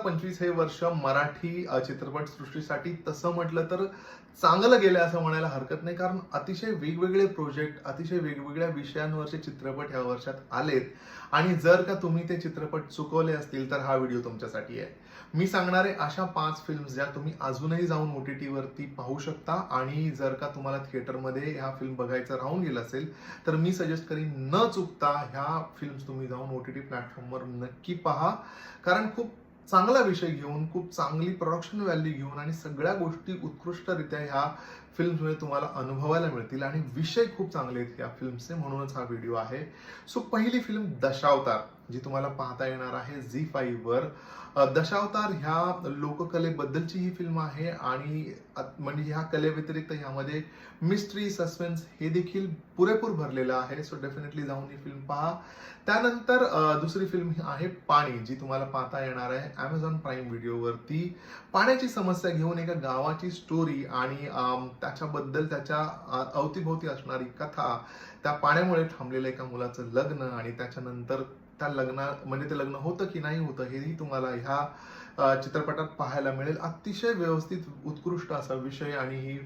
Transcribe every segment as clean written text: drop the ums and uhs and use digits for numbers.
2025 हे वर्ष मराठी चित्रपटसृष्टीसाठी तसं म्हटलं तर चांगलं गेलं असं म्हणायला हरकत नाही, कारण अतिशय वेगवेगळे प्रोजेक्ट, अतिशय वेगवेगळ्या विषयांवरचे चित्रपट ह्या वर्षात आलेत. आणि जर का तुम्ही ते चित्रपट चुकवले असतील तर हा व्हिडिओ तुमच्यासाठी आहे. मी सांगणार आहे अशा 5 फिल्म्स ज्या तुम्ही अजूनही जाऊन OTT वरती पाहू शकता. आणि जर का तुम्हाला थिएटरमध्ये ह्या फिल्म बघायचं राहून गेलं असेल तर मी सजेस्ट करीन न चुकता ह्या फिल्म्स तुम्ही जाऊन OTT प्लॅटफॉर्मवर नक्की पहा. कारण खूप चांगला विषय घेऊन, खूप चांगली प्रोडक्शन व्हॅल्यू घेऊन आणि सगळ्या गोष्टी उत्कृष्टरित्या ह्या फिल्म्समुळे तुम्हाला अनुभवायला मिळतील. आणि विषय खूप चांगले आहेत या फिल्मचे, म्हणूनच हा व्हिडिओ आहे. सो पहिली फिल्म दशावतार, जी तुम्हाला पाहता येणार आहे झी5 वर. दशावतार ह्या लोककलेबद्दलची ही फिल्म आहे. आणि म्हणजे ह्या कलेव्यतिरिक्त ह्यामध्ये मिस्ट्री, सस्पेन्स हे देखील पुरेपूर भरलेलं आहे. सो डेफिनेटली जाऊन ही फिल्म पहा. त्यानंतर दुसरी फिल्म आहे पाणी, जी तुम्हाला पाहता येणार आहे Amazon प्राईम व्हिडिओवरती. पाण्याची समस्या घेऊन एका गावाची स्टोरी आणि त्याच्याबद्दल त्याच्या अवतीभोवती असणारी कथा, त्या पाण्यामुळे थांबलेलं एका मुलाचं लग्न आणि त्याच्यानंतर त्या म्हणजे ते लग्न होतं की नाही होतं हेही तुम्हाला ह्या चित्रपटात पाहायला मिळेल. अतिशय व्यवस्थित उत्कृष्ट असा विषय आणि ही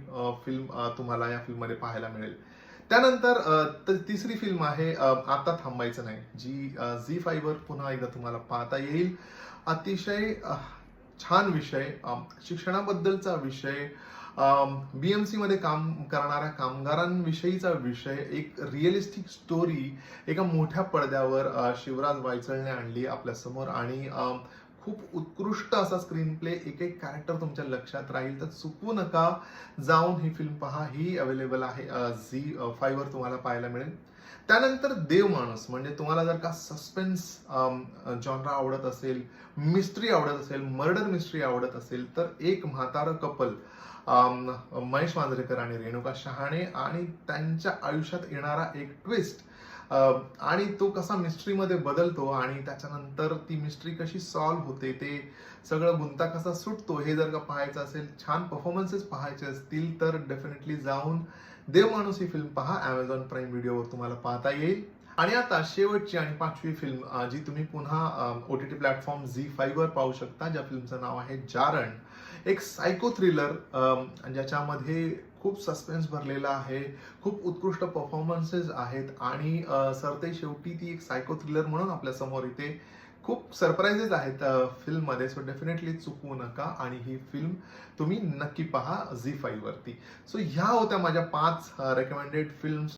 फिल्म तुम्हाला या फिल्ममध्ये पाहायला मिळेल. त्यानंतर तिसरी फिल्म आहे आता थांबायचं नाही, जी झी5 वर पुन्हा एकदा तुम्हाला पाहता येईल. अतिशय छान विषय, शिक्षणाबद्दलचा विषय, BMC मध्ये काम करणाऱ्या कामगारांविषयीचा विषय, एक रिअलिस्टिक स्टोरी एका मोठ्या पडद्यावर शिवराज वायचळने आणली आपल्या समोर. आणि खूप उत्कृष्ट असा स्क्रीन प्ले, एक एक कॅरेक्टर तुमच्या लक्षात राहील. तर चुकवू नका, जाऊन ही फिल्म पहा. ही अवेलेबल आहे झी5 वर तुम्हाला पाहायला मिळेल. त्यानंतर देवमाणूस, म्हणजे तुम्हाला जर का सस्पेन्स जॉनरा आवडत असेल, मिस्ट्री आवडत असेल, मर्डर मिस्ट्री आवडत असेल, तर एक म्हातारं कपल, महेश मांजरेकर आणि रेणुका शहाणे, आणि त्यांच्या आयुष्यात येणारा एक ट्विस्ट, आणि तो कसा मिस्ट्रीमध्ये बदलतो आणि त्याच्यानंतर ती मिस्ट्री कशी सॉल्व्ह होते, ते सगळं गुंता कसा सुटतो, हे जर का पाहायचं असेल, छान परफॉर्मन्सेस पाहायचे असतील, तर डेफिनेटली जाऊन देवमाणूस ही फिल्म पहा. Amazon प्राईम व्हिडिओवर तुम्हाला पाहता येईल. आणि आता शेवटची आणि 5वी फिल्म, जी तुम्ही पुन्हा OTT प्लॅटफॉर्म झी5 वर पाहू शकता, ज्या फिल्मचं नाव आहे जारण. एक सायको थ्रिलर, ज्याच्यामध्ये खूप सस्पेन्स भरलेला आहे, खूप उत्कृष्ट परफॉर्मन्सेस आहेत आणि सरते शेवटी ती एक सायको थ्रिलर म्हणून आपल्या समोर येते. खूप सरप्राइजेस आहेत फिल्ममध्ये. सो डेफिनेटली चुकवू नका आणि ही फिल्म तुम्ही नक्की पहा झी5 वरती. सो ह्या होत्या माझ्या 5 रेकमेंडेड फिल्म्स.